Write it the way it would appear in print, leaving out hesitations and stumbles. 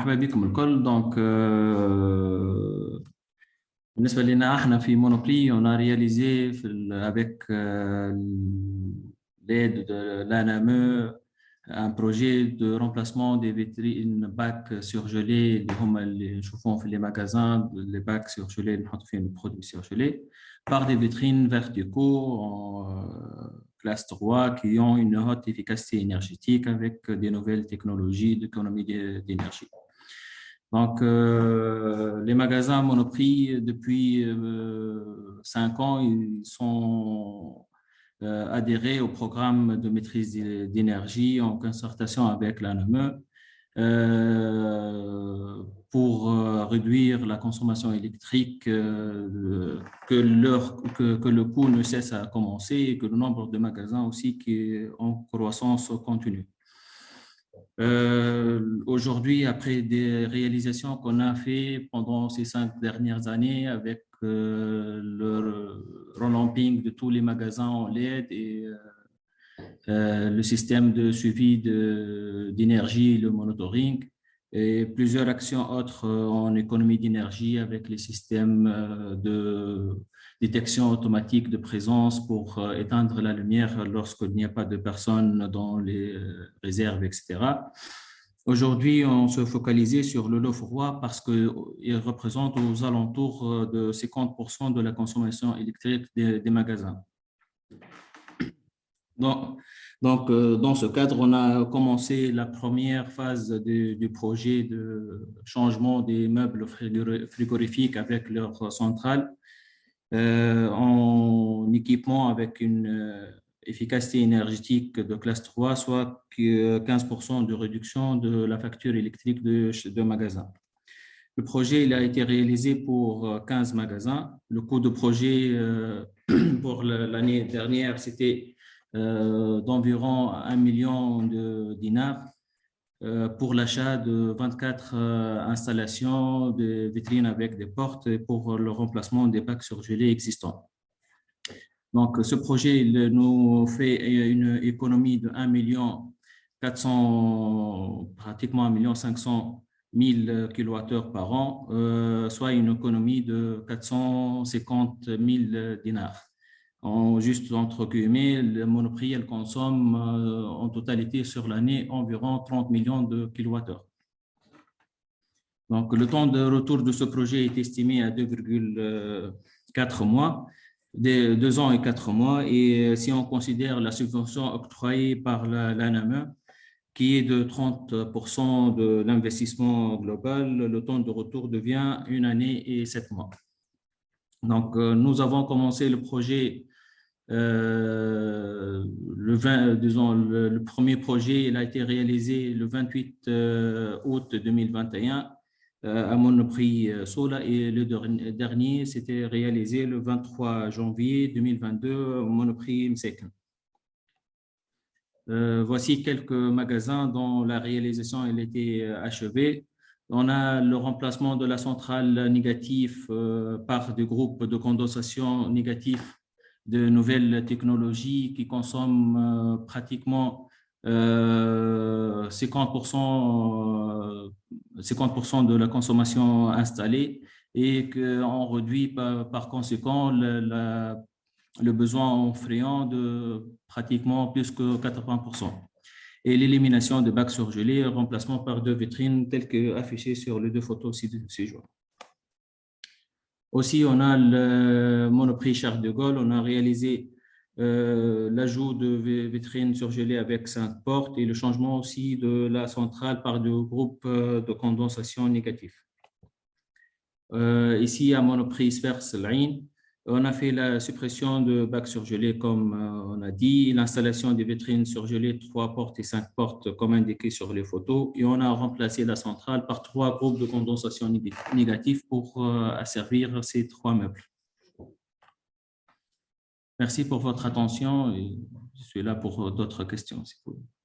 مرحبا بكم الكل. بالنسبة لنا احنا في مونوبري on a réalisé avec l'aide de l'ANME un projet de remplacement des vitrines bacs surgelés اللي نشوفوهم في les magasins, les bacs surgelés اللي نحطوا فيهم les produits surgelés par des vitrines verticaux en classe 3 qui ont une haute efficacité énergétique avec des nouvelles technologies d'économie d'énergie. Donc, les magasins Monoprix, depuis 5 ans, ils sont adhérés au programme de maîtrise d'énergie en concertation avec l'ANME pour réduire la consommation électrique, que le coût ne cesse à commencer et que le nombre de magasins aussi qui est en croissance continue. Aujourd'hui, après des réalisations qu'on a fait pendant ces 5 dernières années avec le relamping de tous les magasins en LED et le système de suivi d'énergie, le monitoring et plusieurs actions autres en économie d'énergie avec les systèmes de détection automatique de présence pour éteindre la lumière lorsqu'il n'y a pas de personnes dans les réserves, etc. Aujourd'hui, on se focalisait sur le lot froid parce qu'il représente aux alentours de 50% de la consommation électrique des magasins. Dans ce cadre, on a commencé la première phase du projet de changement des meubles frigorifiques avec leur centrale en équipement avec une efficacité énergétique de classe 3, soit 15% de réduction de la facture électrique de magasins. Le projet il a été réalisé pour 15 magasins. Le coût de projet pour l'année dernière, c'était d'environ 1 million de dinars pour l'achat de 24 installations de vitrines avec des portes et pour le remplacement des bacs surgelés existants. Donc, ce projet il nous fait une économie de 1 million 400, pratiquement 1 million 500 000 kWh par an, soit une économie de 450 000 dinars. Juste entre guillemets, le Monoprix elle consomme en totalité sur l'année environ 30 millions de kilowattheures. Donc, le temps de retour de ce projet est estimé à 2,4 mois, 2 ans et 4 mois. Et si on considère la subvention octroyée par l'ANME, qui est de 30% de l'investissement global, le temps de retour devient 1 année et 7 mois. Donc, nous avons commencé le projet le premier projet il a été réalisé le 28 août 2021 à Monoprix Sola et le dernier s'était réalisé le 23 janvier 2022 au Monoprix Mseken. Voici quelques magasins dont la réalisation elle était achevée. On a le remplacement de la centrale négative par des groupes de condensation négatifs de nouvelles technologies qui consomment pratiquement 50% de la consommation installée et qu'on réduit par conséquent le besoin en fréon de pratiquement plus que 80%. Et l'élimination de bacs surgelés, remplacement par 2 vitrines telles que affichées sur les 2 photos ci-joint. Aussi, on a le Monoprix Charles de Gaulle. On a réalisé l'ajout de vitrines surgelées avec 5 portes et le changement aussi de la centrale par 2 groupes de condensation négatifs. Ici, à Monoprix Sfers L'Ain, on a fait la suppression de bacs surgelés, comme on a dit, l'installation des vitrines surgelées 3 portes et 5 portes, comme indiqué sur les photos, et on a remplacé la centrale par 3 groupes de condensation négatifs pour asservir ces 3 meubles. Merci pour votre attention et je suis là pour d'autres questions si vous voulez.